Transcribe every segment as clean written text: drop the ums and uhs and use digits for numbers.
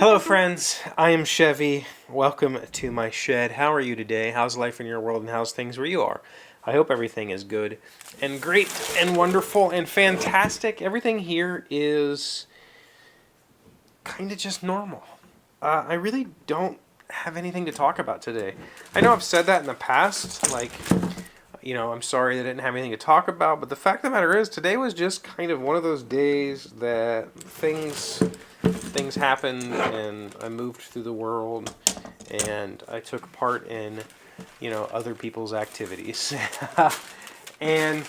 Hello, friends. I am Chevee. Welcome to my shed. How are you today? How's life in your world and how's things where you are? I hope everything is good and great and wonderful and fantastic. Everything here is kind of just normal. I really don't have anything to talk about today. I know I've said that in the past, I'm sorry that I didn't have anything to talk about, but the fact of the matter is, today was just kind of one of those days that things happened, and I moved through the world, and I took part in, other people's activities. And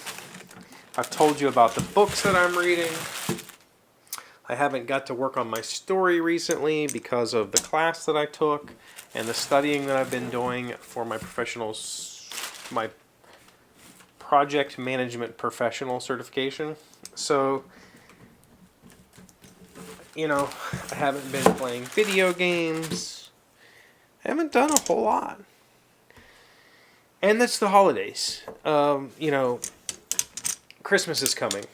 I've told you about the books that I'm reading. I haven't got to work on my story recently because of the class that I took and the studying that I've been doing for my my project management professional certification. So, I haven't been playing video games. I haven't done a whole lot. And that's the holidays. Christmas is coming.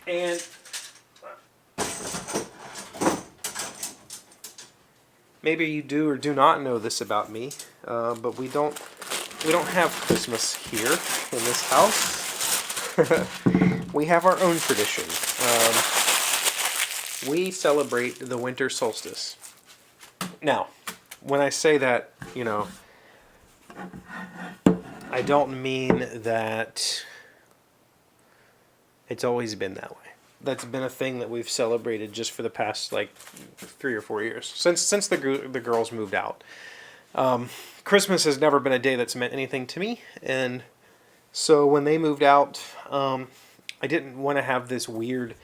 And maybe you do or do not know this about me, but we don't have Christmas here in this house. We have our own tradition. We celebrate the winter solstice. Now, when I say that, I don't mean that it's always been that way. That's been a thing that we've celebrated just for the past 3 or 4 years since the girls moved out. Christmas has never been a day that's meant anything to me, and so when they moved out, I didn't want to have this weird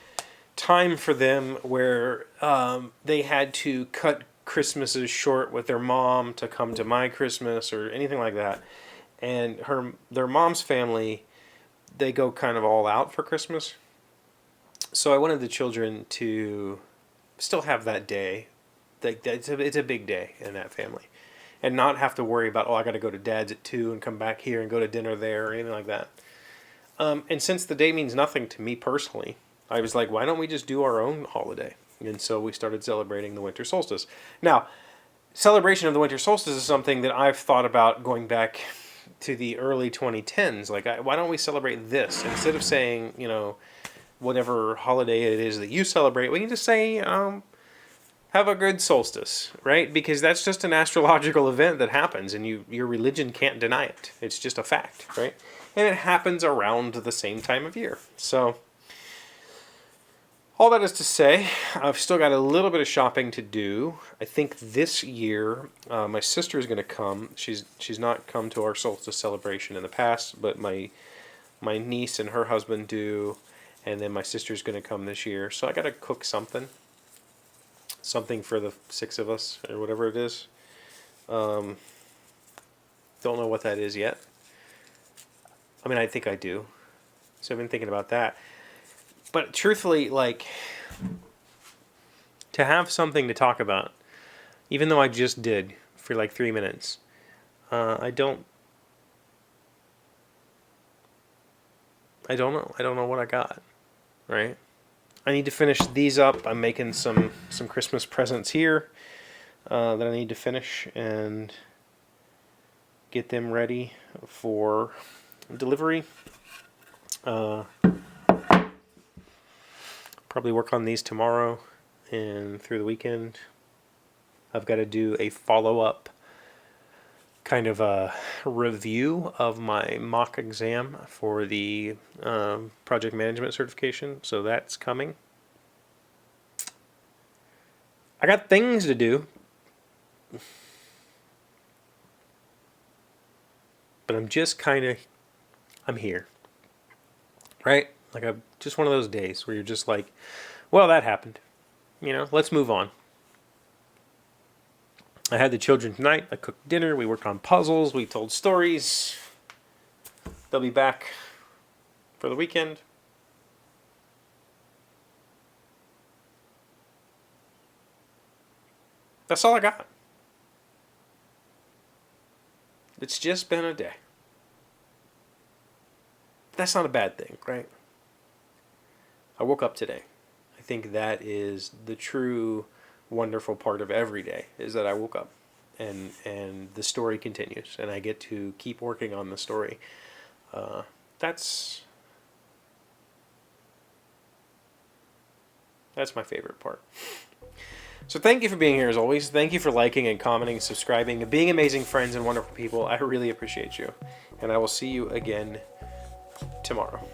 time for them where they had to cut Christmases short with their mom to come to my Christmas or anything like that. And their mom's family, they go kind of all out for Christmas. So I wanted the children to still have that day. It's a big day in that family. And not have to worry about, I got to go to Dad's at 2 and come back here and go to dinner there or anything like that. And since the day means nothing to me personally, I was like, why don't we just do our own holiday? And so we started celebrating the winter solstice. Now, celebration of the winter solstice is something that I've thought about going back to the early 2010s. Why don't we celebrate this? Instead of saying, whatever holiday it is that you celebrate, we can just say, have a good solstice, right? Because that's just an astrological event that happens, and your religion can't deny it. It's just a fact, right? And it happens around the same time of year. So, all that is to say, I've still got a little bit of shopping to do. I think this year, my sister is going to come. She's not come to our solstice celebration in the past, but my niece and her husband do, and then my sister's going to come this year. So I got to cook something for the 6 of us, or whatever it is. Don't know what that is yet. I mean, I think I do. So I've been thinking about that. But truthfully, to have something to talk about, even though I just did for 3 minutes, I don't know. I don't know what I got, right? I need to finish these up. I'm making some Christmas presents here that I need to finish and get them ready for delivery. Probably work on these tomorrow and through the weekend. I've got to do a follow-up kind of a review of my mock exam for the project management certification, so that's coming. I got things to do, but I'm here, right? I'm just one of those days where you're just like, well, that happened, let's move on. I had the children tonight. I cooked dinner. We worked on puzzles. We told stories. They'll be back for the weekend. That's all I got. It's just been a day. That's not a bad thing, right? I woke up today. I think that is the true wonderful part of every day is that I woke up and the story continues and I get to keep working on the story. That's my favorite part. So thank you for being here as always. Thank you for liking and commenting, subscribing, and being amazing friends and wonderful people. I really appreciate you. And I will see you again tomorrow.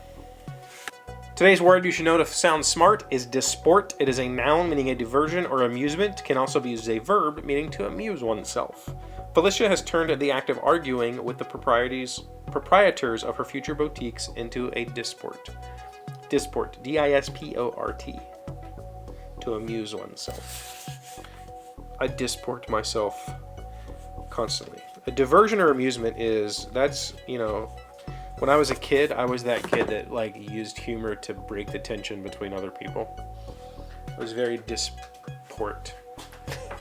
Today's word you should know to sound smart is disport. It is a noun meaning a diversion or amusement. Can also be used as a verb meaning to amuse oneself. Felicia has turned the act of arguing with the proprietors of her future boutiques into a disport. Disport, D-I-S-P-O-R-T, to amuse oneself. I disport myself constantly. A diversion or amusement that's, when I was a kid, I was that kid that like used humor to break the tension between other people. I was very disport.